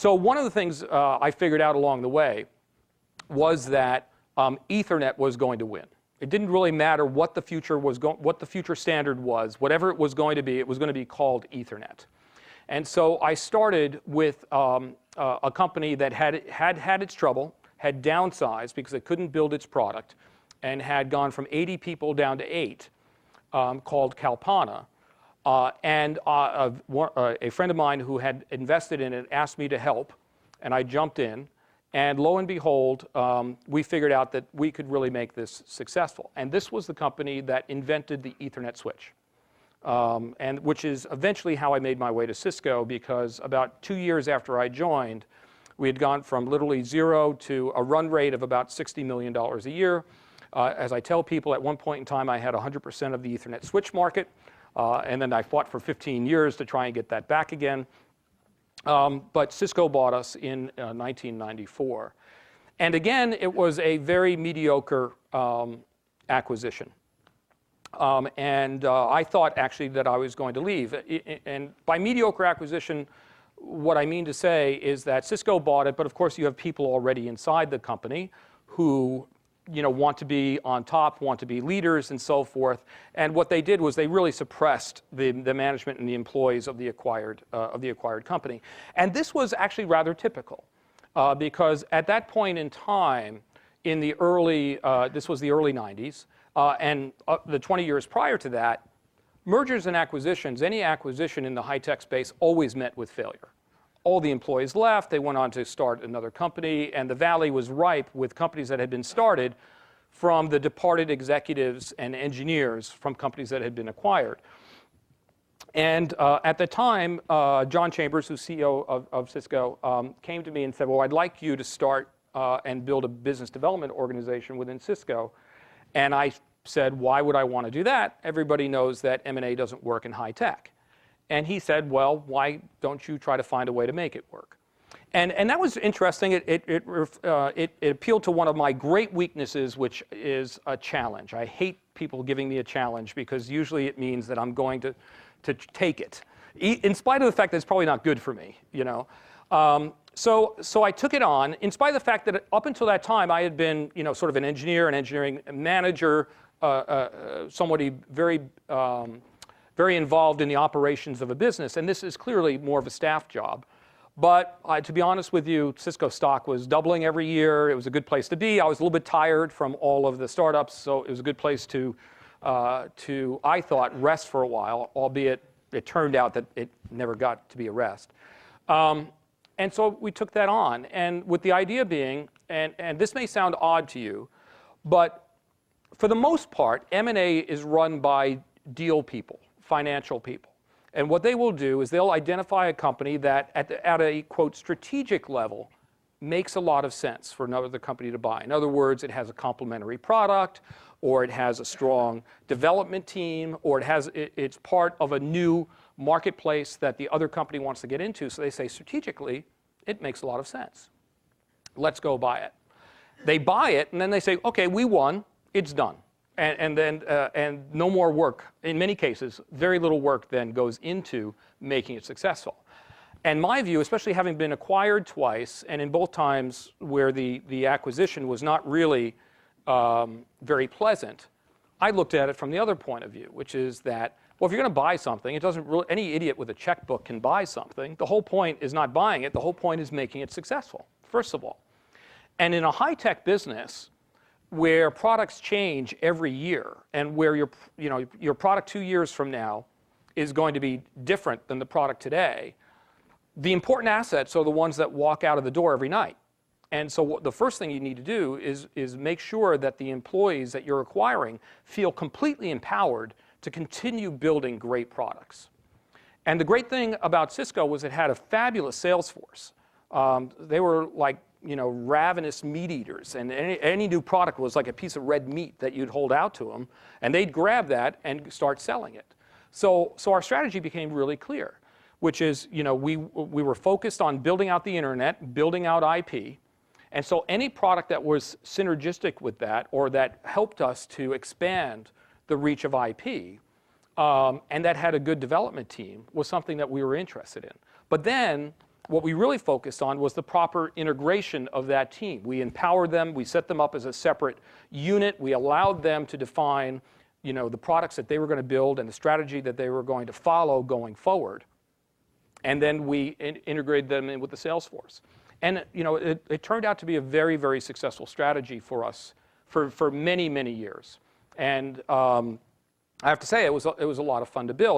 So one of the things I figured out along the way was that Ethernet was going to win. It didn't really matter what the future was what the future standard was. Whatever it was going to be, it was going to be called Ethernet. And so I started with a company that had its trouble, had downsized because it couldn't build its product, and had gone from 80 people down to 8, called Kalpana. And a friend of mine who had invested in it asked me to help, and I jumped in. And lo and behold, we figured out that we could really make this successful. And this was the company that invented the Ethernet switch, and which is eventually how I made my way to Cisco, because about 2 years after I joined, we had gone from literally 0 to a run rate of about $60 million a year. As I tell people, at one point in time, I had 100% of the Ethernet switch market. And then I fought for 15 years to try and get that back again. But Cisco bought us in 1994. And again, it was a very mediocre acquisition. I thought actually that I was going to leave. And by mediocre acquisition, what I mean to say is that Cisco bought it, but of course you have people already inside the company who want to be on top, want to be leaders, and so forth. And what they did was they really suppressed the management and the employees of the acquired company. And this was actually rather typical, because at that point in time, in the early, this was the early 90s, and the 20 years prior to that, mergers and acquisitions, any acquisition in the high-tech space always met with failure. All the employees left, they went on to start another company, and the valley was ripe with companies that had been started from the departed executives and engineers from companies that had been acquired. And at the time, John Chambers, who's CEO of Cisco, came to me and said, well, I'd like you to start and build a business development organization within Cisco. And I said, why would I want to do that? Everybody knows that M&A doesn't work in high tech. And he said, well, why don't you try to find a way to make it work? And that was interesting. It appealed to one of my great weaknesses, which is a challenge. I hate people giving me a challenge because usually it means that I'm going to take it, in spite of the fact that it's probably not good for me, So I took it on, in spite of the fact that up until that time I had been, sort of an engineer, an engineering manager, somebody very involved in the operations of a business, and this is clearly more of a staff job. But to be honest with you, Cisco stock was doubling every year. It was a good place to be. I was a little bit tired from all of the startups, so it was a good place to I thought, rest for a while, albeit it turned out that it never got to be a rest. And so we took that on, and with the idea being, and this may sound odd to you, but for the most part, M&A is run by deal people, financial people. And what they will do is they'll identify a company that at a, quote, strategic level makes a lot of sense for another company to buy. In other words, it has a complementary product, or it has a strong development team, or it's part of a new marketplace that the other company wants to get into. So they say, strategically, it makes a lot of sense. Let's go buy it. They buy it, and then they say, okay, we won, it's done. And then no more work. In many cases, very little work then goes into making it successful. And my view, especially having been acquired twice, and in both times where the acquisition was not really very pleasant, I looked at it from the other point of view, which is that, well, if you're going to buy something, it doesn't really, any idiot with a checkbook can buy something. The whole point is not buying it. The whole point is making it successful, first of all. And in a high-tech business, where products change every year, and where your product 2 years from now is going to be different than the product today, the important assets are the ones that walk out of the door every night. And so the first thing you need to do is make sure that the employees that you're acquiring feel completely empowered to continue building great products. And the great thing about Cisco was it had a fabulous sales force. They were like, ravenous meat eaters, and any new product was like a piece of red meat that you'd hold out to them, and they'd grab that and start selling it. So our strategy became really clear, which is, we were focused on building out the internet, building out IP, and so any product that was synergistic with that, or that helped us to expand the reach of IP, and that had a good development team, was something that we were interested in. But then, what we really focused on was the proper integration of that team. We empowered them. We set them up as a separate unit. We allowed them to define, the products that they were going to build and the strategy that they were going to follow going forward. And then we integrated them in with the sales force. And it turned out to be a very, very successful strategy for us for many, many years. And I have to say, it was a lot of fun to build.